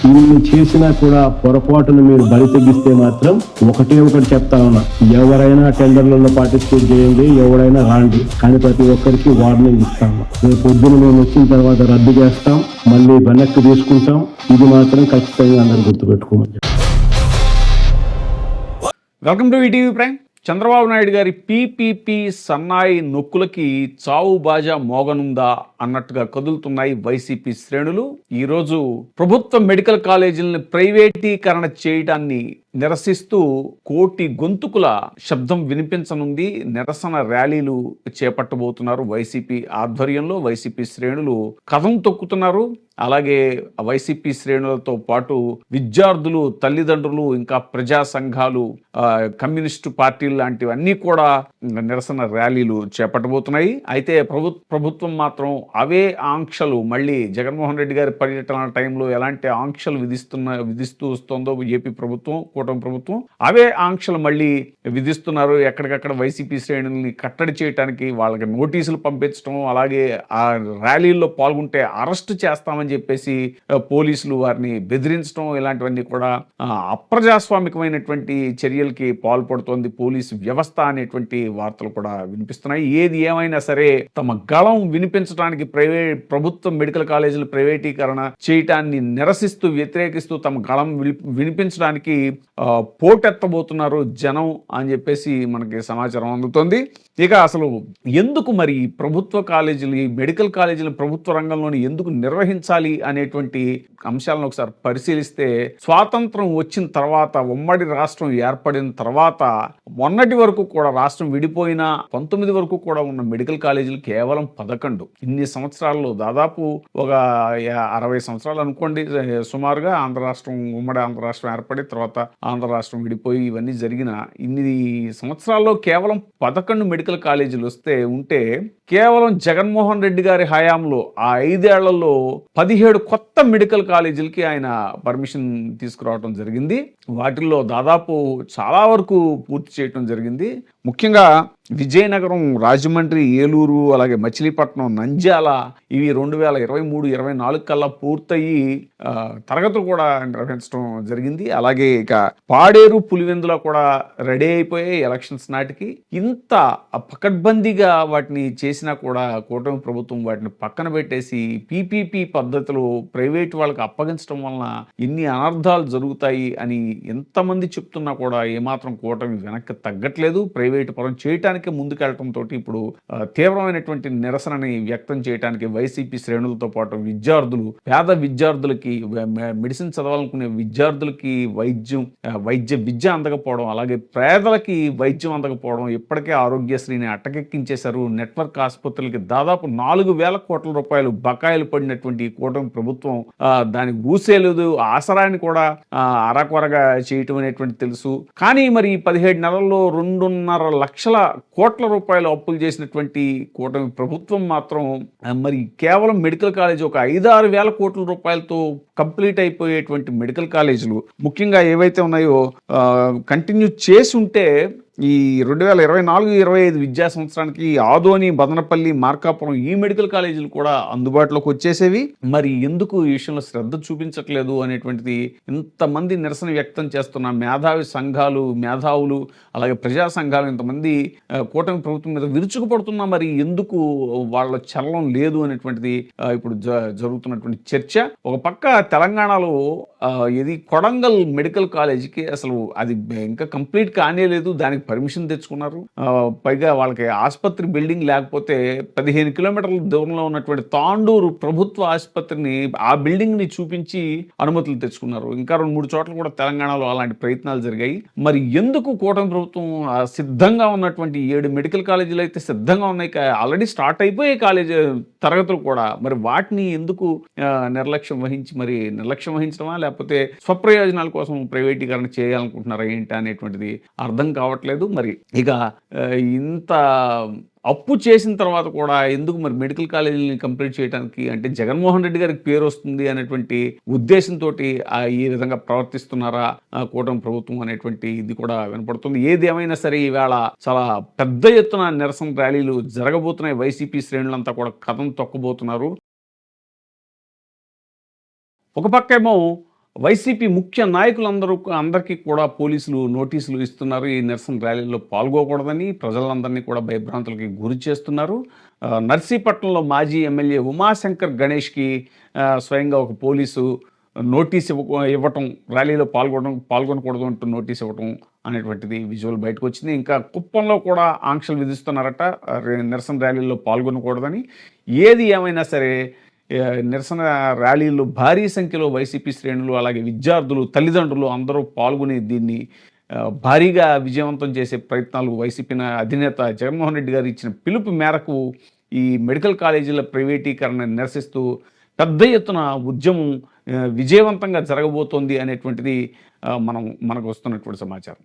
ఇన్ని చేసినా కూడా పొరపాటును మీరు బలి తెగిస్తే మాత్రం ఒకటే ఒకటి చెప్తా ఉన్నా, ఎవరైనా టెండర్లలో పార్టిసిపేట్ చేయండి, ఎవరైనా రాండి, కానీ ప్రతి ఒక్కరికి వార్నింగ్ ఇస్తాము. రేపు పొద్దున మేము వచ్చిన తర్వాత రద్దు చేస్తాం, మళ్ళీ వెనక్కి తీసుకుంటాం. ఇది మాత్రం ఖచ్చితంగా అందరూ గుర్తుపెట్టుకోమని. Welcome to ETV Prime. Chandrababu Naidu గారి పీపీపీ సన్నాయి నొక్కులకి చావు బాజా మోగనుందా అన్నట్టుగా కదులుతున్నాయి వైసీపీ శ్రేణులు. ఈరోజు ప్రభుత్వ మెడికల్ కాలేజీలను ప్రైవేటీకరణ చేయడాన్ని నిరసిస్తూ కోటి గొంతుకుల శబ్దం వినిపించనుంది. నిరసన ర్యాలీలు చేపట్టబోతున్నారు వైసీపీ ఆధ్వర్యంలో. వైసీపీ శ్రేణులు కథం తొక్కుతున్నారు. అలాగే వైసీపీ శ్రేణులతో పాటు విద్యార్థులు, తల్లిదండ్రులు, ఇంకా ప్రజా సంఘాలు, కమ్యూనిస్టు పార్టీలు లాంటివన్నీ కూడా నిరసన ర్యాలీలు చేపట్టబోతున్నాయి. అయితే ప్రభుత్వం మాత్రం అవే ఆంక్షలు మళ్ళీ జగన్మోహన్ రెడ్డి గారి పర్యటన టైంలో ఎలాంటి ఆంక్షలు విధిస్తూ వస్తుందో ఏపీ ప్రభుత్వం, కూటమి ప్రభుత్వం అవే ఆంక్షలు మళ్ళీ విధిస్తున్నారు. ఎక్కడికక్కడ వైసీపీ శ్రేణుల్ని కట్టడి చేయడానికి వాళ్ళకి నోటీసులు పంపించడం, అలాగే ఆ ర్యాలీల్లో పాల్గొంటే అరెస్ట్ చేస్తామని చెప్పేసి పోలీసులు వారిని బెదిరించడం, ఇలాంటివన్నీ కూడా అప్రజాస్వామికమైనటువంటి చర్యలకి పాల్పడుతోంది పోలీసు వ్యవస్థ అనేటువంటి వార్తలు కూడా వినిపిస్తున్నాయి. ఏది ఏమైనా సరే తమ గళం వినిపించడానికి ప్రభుత్వ మెడికల్ కాలేజీలు ప్రైవేటీకరణ చేయటాన్ని నిరసిస్తూ, వ్యతిరేకిస్తూ తమ గళం వినిపించడానికి పోటెత్తబోతున్నారు జనం అని చెప్పేసి మనకి సమాచారం అందుతోంది. ఇక అసలు ఎందుకు మరి ప్రభుత్వ కాలేజీలు, ఈ మెడికల్ కాలేజీలు ప్రభుత్వ రంగంలోని ఎందుకు నిర్వహించాలి అనేటువంటి అంశాలను ఒకసారి పరిశీలిస్తే, స్వాతంత్రం వచ్చిన తర్వాత, ఉమ్మడి రాష్ట్రం ఏర్పడిన తర్వాత మొన్నటి వరకు కూడా, రాష్ట్రం విడిపోయిన 19 వరకు కూడా ఉన్న మెడికల్ కాలేజీలు కేవలం 11. ఇన్ని సంవత్సరాల్లో దాదాపు ఒక 60 సంవత్సరాలు అనుకోండి సుమారుగా. ఆంధ్ర రాష్ట్రం, ఉమ్మడి ఆంధ్ర రాష్ట్రం ఏర్పడి తర్వాత ఆంధ్ర రాష్ట్రం విడిపోయి ఇవన్నీ జరిగిన ఇన్ని సంవత్సరాల్లో కేవలం 11 మెడికల్ కాలేజీలు ఉంటే కేవలం జగన్మోహన్ రెడ్డి గారి హయాంలో ఆ 5 ఏళ్లలో 17 కొత్త మెడికల్ కాలేజీలకి ఆయన పర్మిషన్ తీసుకురావడం జరిగింది. వాటిల్లో దాదాపు చాలా వరకు పూర్తి చేయటం జరిగింది. ముఖ్యంగా విజయనగరం, రాజమండ్రి, ఏలూరు, అలాగే మచిలీపట్నం, నంద్యాల ఇవి 2023-24 కల్లా పూర్తయి తరగతులు కూడా నిర్వహించడం జరిగింది. అలాగే ఇక పాడేరు, పులివెందుల కూడా రెడీ అయిపోయాయి ఎలక్షన్స్ నాటికి. ఇంత పకడ్బందీగా వాటిని చేసినా కూడా కూటమి ప్రభుత్వం వాటిని పక్కన పెట్టేసి పీపీపీ పద్ధతులు ప్రైవేట్ వాళ్ళకి అప్పగించడం వలన ఎన్ని అనర్థాలు జరుగుతాయి అని ఎంతమంది చెప్తున్నా కూడా ఏమాత్రం కూటమి వెనక్కి తగ్గట్లేదు. ప్రైవేటు పరం చేయటానికి ముందుకెళ్లడంతో ఇప్పుడు తీవ్రమైనటువంటి నిరసనని వ్యక్తం చేయడానికి వైసీపీ శ్రేణులతో పాటు విద్యార్థులు, పేద విద్యార్థులకి, మెడిసిన్ చదవాలనుకునే విద్యార్థులకి వైద్య విద్య అందకపోవడం, అలాగే పేదలకి వైద్యం అందకపోవడం, ఇప్పటికే ఆరోగ్యశ్రీని అటకెక్కించేశారు. నెట్వర్క్ ఆసుపత్రులకి దాదాపు 4,000 కోట్ల రూపాయలు బకాయిలు పడినటువంటి కూటమి ప్రభుత్వం దానికి ఊసేలేదు. ఆసరాన్ని కూడా అరకొరగా చేయటం అనేటువంటి తెలుసు. కానీ మరి 17 నెలల్లో 2.5 లక్షల కోట్ల రూపాయలు అప్పులు చేసినటువంటి కూటమి ప్రభుత్వం మాత్రం మరి కేవలం మెడికల్ కాలేజ్ ఒక 5-6 వేల కోట్ల రూపాయలతో కంప్లీట్ అయిపోయేటువంటి మెడికల్ కాలేజీలు ముఖ్యంగా ఏవైతే ఉన్నాయో కంటిన్యూ చేసి ఉంటే ఈ 2024-25 విద్యా సంవత్సరానికి ఆదోని, బదనపల్లి, మార్కాపురం ఈ మెడికల్ కాలేజీలు కూడా అందుబాటులోకి వచ్చేసేవి. మరి ఎందుకు ఈ విషయంలో శ్రద్ధ చూపించట్లేదు అనేటువంటిది ఇంతమంది నిరసన వ్యక్తం చేస్తున్న మేధావి సంఘాలు, మేధావులు, అలాగే ప్రజా సంఘాలు ఇంతమంది కూటమి ప్రభుత్వం మీద విరుచుకుపడుతున్నా మరి ఎందుకు వాళ్ళ చలనం లేదు అనేటువంటిది ఇప్పుడు జరుగుతున్నటువంటి చర్చ. ఒక పక్క తెలంగాణలో ఇది కొడంగల్ మెడికల్ కాలేజీకి అసలు అది ఇంకా కంప్లీట్ కానే లేదు. దానికి పర్మిషన్ తెచ్చుకున్నారు. పైగా వాళ్ళకి ఆసుపత్రి బిల్డింగ్ లేకపోతే 15 కిలోమీటర్ల దూరంలో ఉన్నటువంటి తాండూరు ప్రభుత్వ ఆసుపత్రిని, ఆ బిల్డింగ్ ని చూపించి అనుమతులు తెచ్చుకున్నారు. ఇంకా 2-3 చోట్ల కూడా తెలంగాణలో అలాంటి ప్రయత్నాలు జరిగాయి. మరి ఎందుకు కూటమి ప్రభుత్వం సిద్ధంగా ఉన్నటువంటి 7 మెడికల్ కాలేజీలు అయితే సిద్ధంగా ఉన్నాయి, ఆల్రెడీ స్టార్ట్ అయిపోయే కాలేజీ తరగతులు కూడా, మరి వాటిని ఎందుకు నిర్లక్ష్యం వహించడమా లేకపోతే స్వప్రయోజనాల కోసం ప్రైవేటీకరణ చేయాలనుకుంటున్నారా ఏంటి అనేటువంటిది అర్థం కావట్లేదు. మరి ఇక ఇంత అప్పు చేసిన తర్వాత కూడా ఎందుకు మరి మెడికల్ కాలేజీని కంప్లీట్ చేయడానికి, అంటే జగన్మోహన్ రెడ్డి గారికి పేరు వస్తుంది అనేటువంటి ఉద్దేశంతో ఈ విధంగా ప్రవర్తిస్తున్నారా కూటమి ప్రభుత్వం అనేటువంటి ఇది కూడా వినపడుతుంది. ఏది ఏమైనా సరే ఈవేళ చాలా పెద్ద ఎత్తున నిరసన ర్యాలీలు జరగబోతున్నాయి. వైసీపీ శ్రేణులంతా కూడా కథం తొక్కబోతున్నారు. ఒక పక్కేమో వైసీపీ ముఖ్య అందరికీ కూడా పోలీసులు నోటీసులు ఇస్తున్నారు. ఈ నిరసన ర్యాలీలో పాల్గొకూడదని ప్రజలందరినీ కూడా భయభ్రాంతులకి గురి చేస్తున్నారు. నర్సీపట్నంలో మాజీ ఎమ్మెల్యే ఉమాశంకర్ గణేష్కి స్వయంగా ఒక పోలీసు నోటీస్ ఇవ్వటం, ర్యాలీలో పాల్గొనకూడదు అంటూ నోటీస్ ఇవ్వటం అనేటువంటిది విజువల్ బయటకు వచ్చింది. ఇంకా కుప్పంలో కూడా ఆంక్షలు విధిస్తున్నారట నిరసన ర్యాలీలో పాల్గొనకూడదని. ఏది ఏమైనా సరే నిరసన ర్యాలీల్లో భారీ సంఖ్యలో వైసీపీ శ్రేణులు, అలాగే విద్యార్థులు, తల్లిదండ్రులు అందరూ పాల్గొని దీన్ని భారీగా విజయవంతం చేసే ప్రయత్నాలు వైసీపీ అధినేత జగన్మోహన్ రెడ్డి గారు ఇచ్చిన పిలుపు మేరకు ఈ మెడికల్ కాలేజీల ప్రైవేటీకరణ నిరసిస్తూ పెద్ద ఎత్తున ఉద్యమం విజయవంతంగా జరగబోతోంది అనేటువంటిది మనకు వస్తున్నటువంటి సమాచారం.